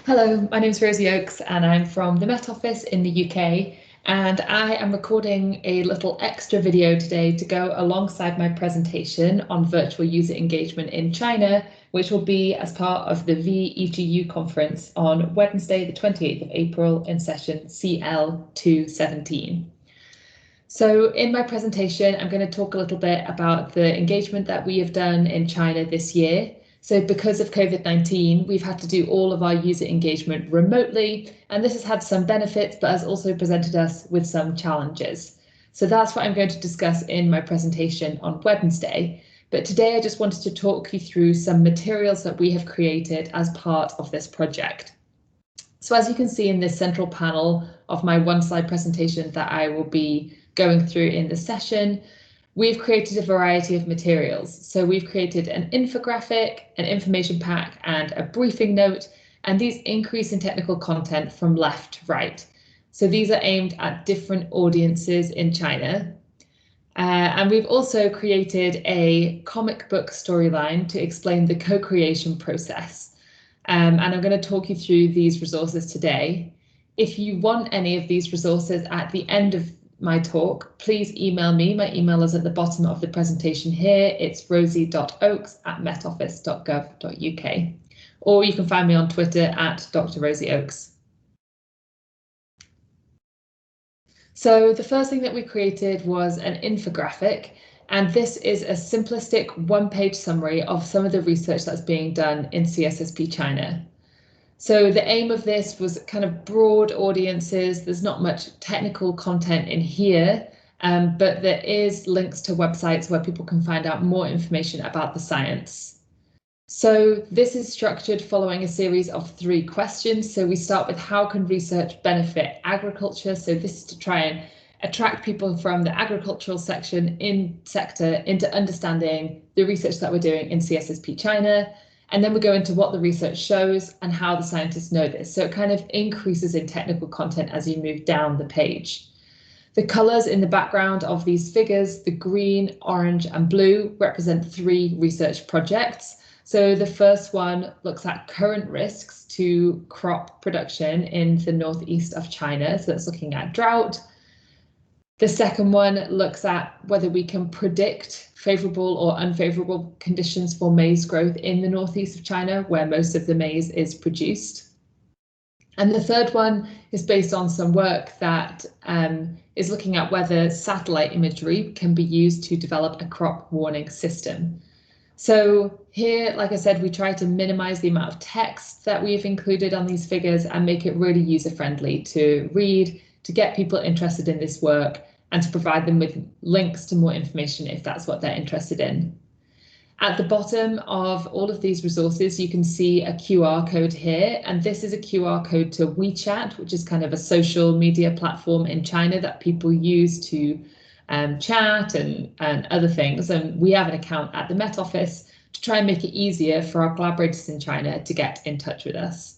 Hello, my name is Rosie Oakes and I'm from the Met Office in the UK, and I am recording a little extra video today to go alongside my presentation on virtual user engagement in China, which will be as part of the vEGU conference on Wednesday the 28th of April in session CL217. So in my presentation, I'm going to talk a little bit about the engagement that we have done in China this year. So because of COVID-19, we've had to do all of our user engagement remotely, and this has had some benefits, but has also presented us with some challenges. So that's what I'm going to discuss in my presentation on Wednesday. But today I just wanted to talk you through some materials that we have created as part of this project. So as you can see in this central panel of my one-slide presentation that I will be going through in the session, we've created a variety of materials. So we've created an infographic, an information pack, and a briefing note, and these increase in technical content from left to right. So these are aimed at different audiences in China. And we've also created a comic book storyline to explain the co-creation process. And I'm going to talk you through these resources today. If you want any of these resources at the end of my talk, please email me. My email is at the bottom of the presentation here. It's rosie.oakes@metoffice.gov.uk, or you can find me on Twitter at Dr. Rosie Oakes. So the first thing that we created was an infographic, and this is a simplistic one-page summary of some of the research that's being done in CSSP China. So the aim of this was kind of broad audiences. There's not much technical content in here, but there is links to websites where people can find out more information about the science. So this is structured following a series of 3 questions. So we start with how can research benefit agriculture? So this is to try and attract people from the agricultural sector into understanding the research that we're doing in CSSP China. And then we go into what the research shows and how the scientists know this. So it kind of increases in technical content as you move down the page. The colours in the background of these figures, the green, orange and blue, represent 3 research projects. So the first one looks at current risks to crop production in the northeast of China. So that's looking at drought. The second one looks at whether we can predict favourable or unfavourable conditions for maize growth in the northeast of China, where most of the maize is produced. And the third one is based on some work that is looking at whether satellite imagery can be used to develop a crop warning system. So here, like I said, we try to minimise the amount of text that we've included on these figures and make it really user-friendly to read, to get people interested in this work, and to provide them with links to more information if that's what they're interested in. At the bottom of all of these resources, you can see a QR code here, and this is a QR code to WeChat, which is kind of a social media platform in China that people use to chat and other things. And we have an account at the Met Office to try and make it easier for our collaborators in China to get in touch with us.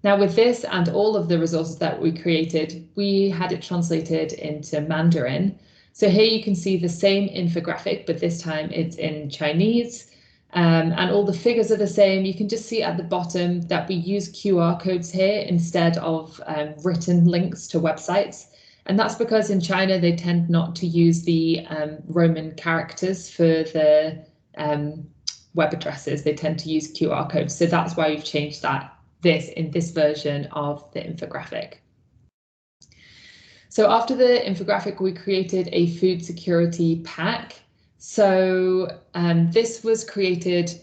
Now with this and all of the resources that we created, we had it translated into Mandarin. So here you can see the same infographic, but this time it's in Chinese, and all the figures are the same. You can just see at the bottom that we use QR codes here instead of written links to websites. And that's because in China, they tend not to use the Roman characters for the web addresses. They tend to use QR codes. So that's why we've changed this in this version of the infographic. So after the infographic, we created a food security pack. So this was created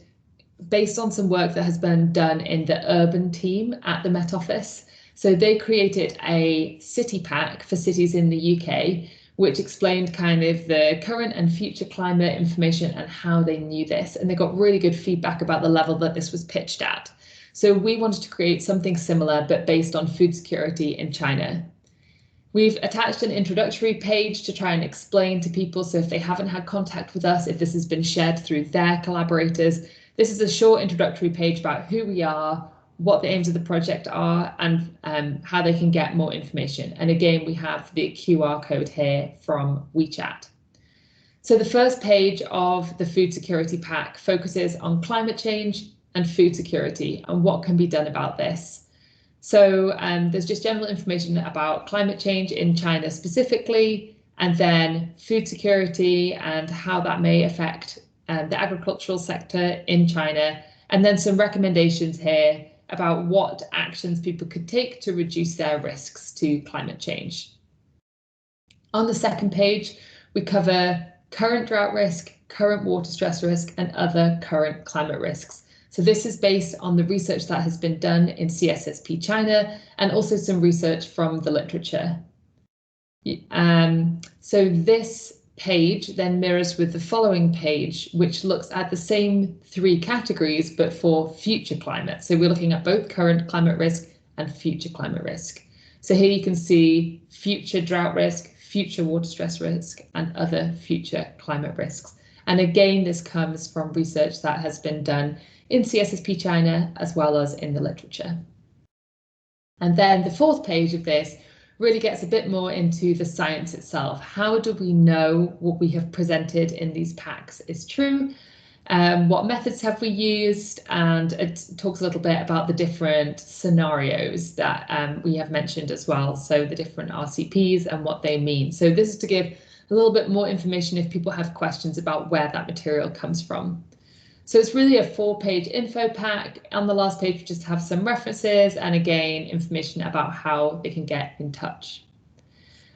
based on some work that has been done in the urban team at the Met Office. So they created a city pack for cities in the UK, which explained kind of the current and future climate information and how they knew this. And they got really good feedback about the level that this was pitched at. So we wanted to create something similar, but based on food security in China. We've attached an introductory page to try and explain to people, so if they haven't had contact with us, if this has been shared through their collaborators, this is a short introductory page about who we are, what the aims of the project are, and how they can get more information. And again, we have the QR code here from WeChat. So the first page of the food security pack focuses on climate change, and food security and what can be done about this. So there's just general information about climate change in China specifically, and then food security and how that may affect the agricultural sector in China, and then some recommendations here about what actions people could take to reduce their risks to climate change. On the second page, we cover current drought risk, current water stress risk, and other current climate risks. So this is based on the research that has been done in CSSP China and also some research from the literature. So this page then mirrors with the following page, which looks at the same three categories, but for future climate. So we're looking at both current climate risk and future climate risk. So here you can see future drought risk, future water stress risk, and other future climate risks. And again, this comes from research that has been done in CSSP China as well as in the literature. And then the fourth page of this really gets a bit more into the science itself. How do we know what we have presented in these packs is true? What methods have we used? And it talks a little bit about the different scenarios that we have mentioned as well. So the different RCPs and what they mean. So this is to give a little bit more information if people have questions about where that material comes from. So it's really a 4-page info pack. On the last page, we just have some references and again, information about how they can get in touch.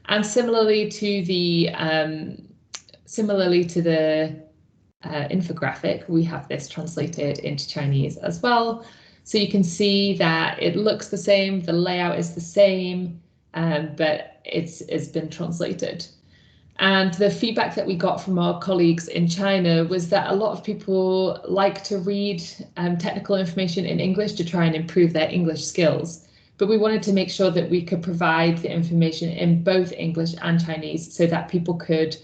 And similarly to the infographic, we have this translated into Chinese as well. So you can see that it looks the same, the layout is the same, but it's been translated. And the feedback that we got from our colleagues in China was that a lot of people like to read technical information in English to try and improve their English skills. But we wanted to make sure that we could provide the information in both English and Chinese so that people could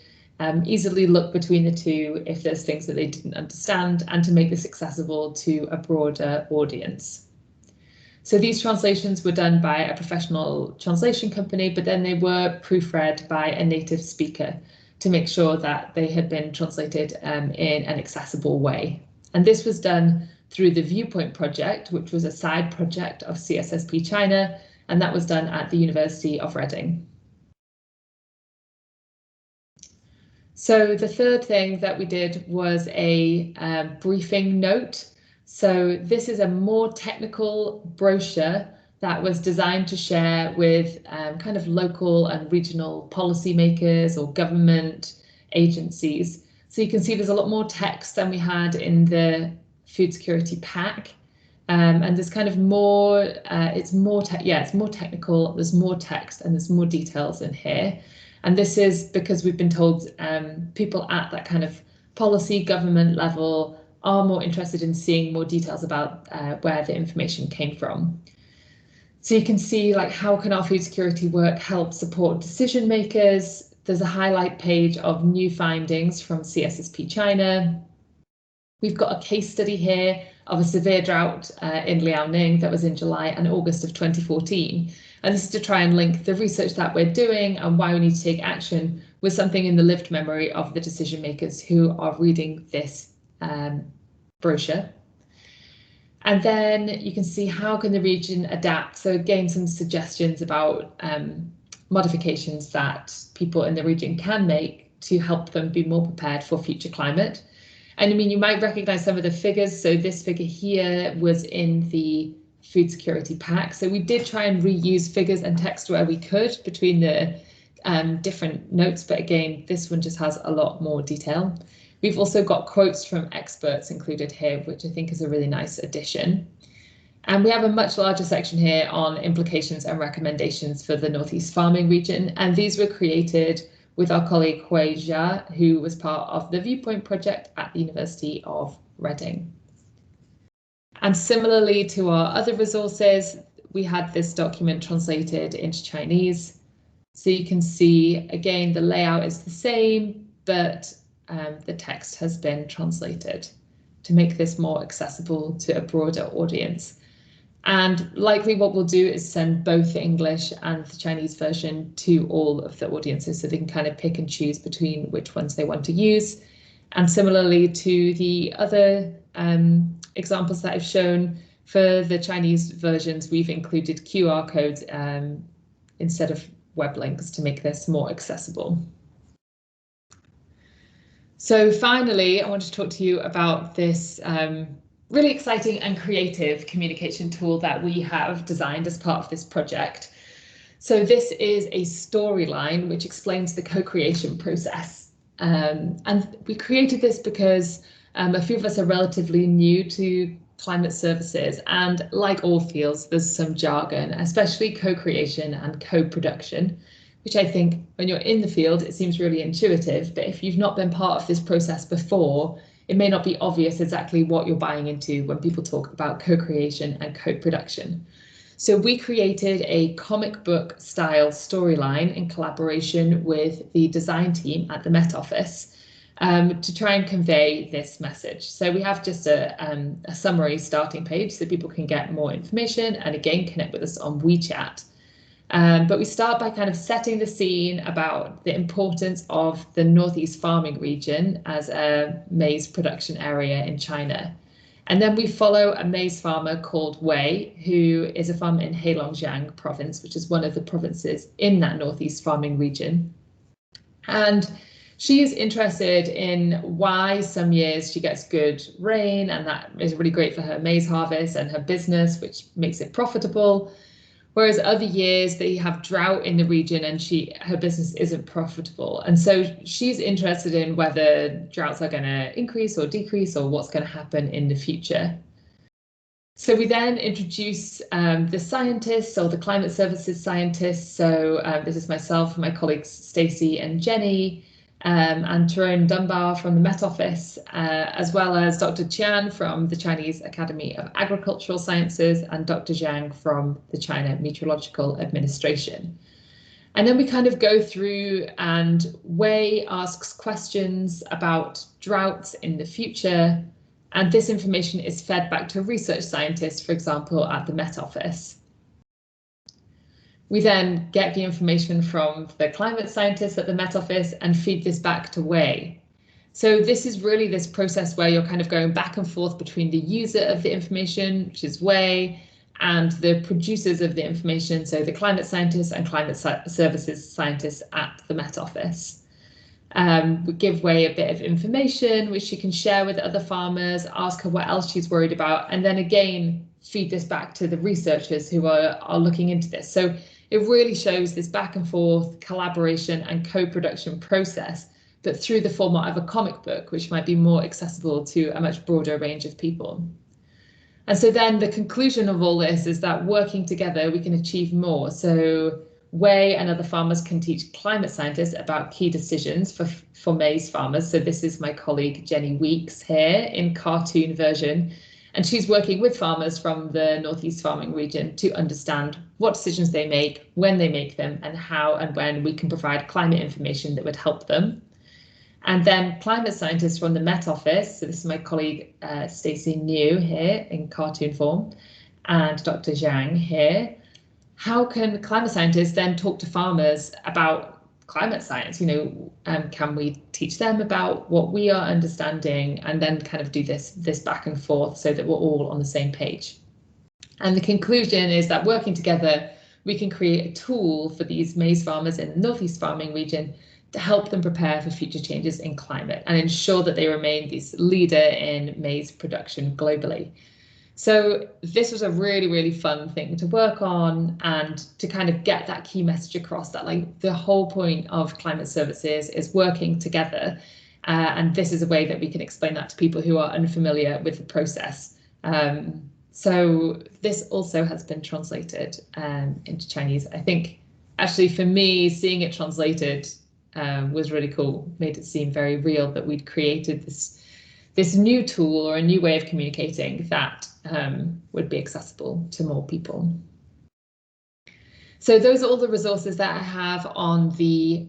easily look between the two if there's things that they didn't understand, and to make this accessible to a broader audience. So these translations were done by a professional translation company, but then they were proofread by a native speaker to make sure that they had been translated in an accessible way. And this was done through the Viewpoint project, which was a side project of CSSP China, and that was done at the University of Reading. So the third thing that we did was a briefing note. So this is a more technical brochure that was designed to share with kind of local and regional policymakers or government agencies. So you can see there's a lot more text than we had in the food security pack. And there's kind of more, it's more technical, there's more text and there's more details in here. And this is because we've been told people at that kind of policy government level are more interested in seeing more details about where the information came from. So you can see like how can our food security work help support decision makers. There's a highlight page of new findings from CSSP China. We've got a case study here of a severe drought in Liaoning that was in July and August of 2014. And this is to try and link the research that we're doing and why we need to take action with something in the lived memory of the decision makers who are reading this brochure. And then you can see how can the region adapt. So again, some suggestions about modifications that people in the region can make to help them be more prepared for future climate. And I mean, you might recognize some of the figures. So this figure here was in the food security pack. So we did try and reuse figures and text where we could between the different notes. But again, this one just has a lot more detail. We've also got quotes from experts included here, which I think is a really nice addition. And we have a much larger section here on implications and recommendations for the Northeast farming region. And these were created with our colleague Hui Jia, who was part of the Viewpoint project at the University of Reading. And similarly to our other resources, we had this document translated into Chinese. So you can see, again, the layout is the same, but the text has been translated to make this more accessible to a broader audience. And likely what we'll do is send both the English and the Chinese version to all of the audiences so they can kind of pick and choose between which ones they want to use. And similarly to the other examples that I've shown. For the Chinese versions, we've included QR codes instead of web links to make this more accessible. So finally, I want to talk to you about this really exciting and creative communication tool that we have designed as part of this project. So this is a storyline which explains the co-creation process. And we created this because a few of us are relatively new to climate services, and like all fields, there's some jargon, especially co-creation and co-production, which I think when you're in the field, it seems really intuitive, but if you've not been part of this process before, it may not be obvious exactly what you're buying into when people talk about co-creation and co-production. So we created a comic book style storyline in collaboration with the design team at the Met Office to try and convey this message. So we have just a summary starting page so people can get more information and again connect with us on WeChat. But we start by kind of setting the scene about the importance of the Northeast farming region as a maize production area in China. And then we follow a maize farmer called Wei, who is a farmer in Heilongjiang province, which is one of the provinces in that Northeast farming region. And she is interested in why some years she gets good rain, and that is really great for her maize harvest and her business, which makes it profitable. Whereas other years they have drought in the region and her business isn't profitable. And so she's interested in whether droughts are going to increase or decrease or what's going to happen in the future. So we then introduce the scientists or the climate services scientists. So this is myself, my colleagues Stacey and Jenny, and Tyrone Dunbar from the Met Office, as well as Dr. Qian from the Chinese Academy of Agricultural Sciences and Dr. Zhang from the China Meteorological Administration. And then we kind of go through, and Wei asks questions about droughts in the future, and this information is fed back to research scientists, for example, at the Met Office. We then get the information from the climate scientists at the Met Office and feed this back to Wei. So this is really this process where you're kind of going back and forth between the user of the information, which is Wei, and the producers of the information, so the climate scientists and climate services scientists at the Met Office. We give Wei a bit of information which she can share with other farmers, ask her what else she's worried about, and then again feed this back to the researchers who are looking into this. So it really shows this back and forth collaboration and co-production process, but through the format of a comic book, which might be more accessible to a much broader range of people. And so then the conclusion of all this is that working together, we can achieve more. So Wei and other farmers can teach climate scientists about key decisions for maize farmers. So this is my colleague Jenny Weeks here in cartoon version. And she's working with farmers from the Northeast farming region to understand what decisions they make, when they make them, and how and when we can provide climate information that would help them. And then climate scientists from the Met Office, so this is my colleague Stacey New here in cartoon form, and Dr. Zhang here. How can climate scientists then talk to farmers about climate science? Can we teach them about what we are understanding, and then kind of do this back and forth so that we're all on the same page? And the conclusion is that working together, we can create a tool for these maize farmers in the Northeast farming region to help them prepare for future changes in climate and ensure that they remain this leader in maize production globally. So this was a really, really fun thing to work on, and to kind of get that key message across that like the whole point of climate services is working together. And this is a way that we can explain that to people who are unfamiliar with the process. So this also has been translated into Chinese. I think actually for me, seeing it translated was really cool, made it seem very real that we'd created this new tool or a new way of communicating that would be accessible to more people. So those are all the resources that I have on the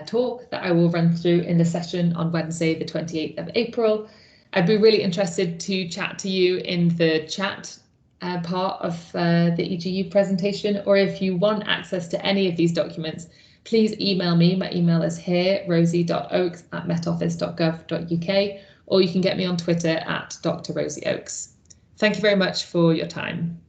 talk that I will run through in the session on Wednesday, the 28th of April. I'd be really interested to chat to you in the chat part of the EGU presentation, or if you want access to any of these documents, please email me. My email is here, rosie.oakes@metoffice.gov.uk, or you can get me on Twitter at Dr. Rosie Oakes. Thank you very much for your time.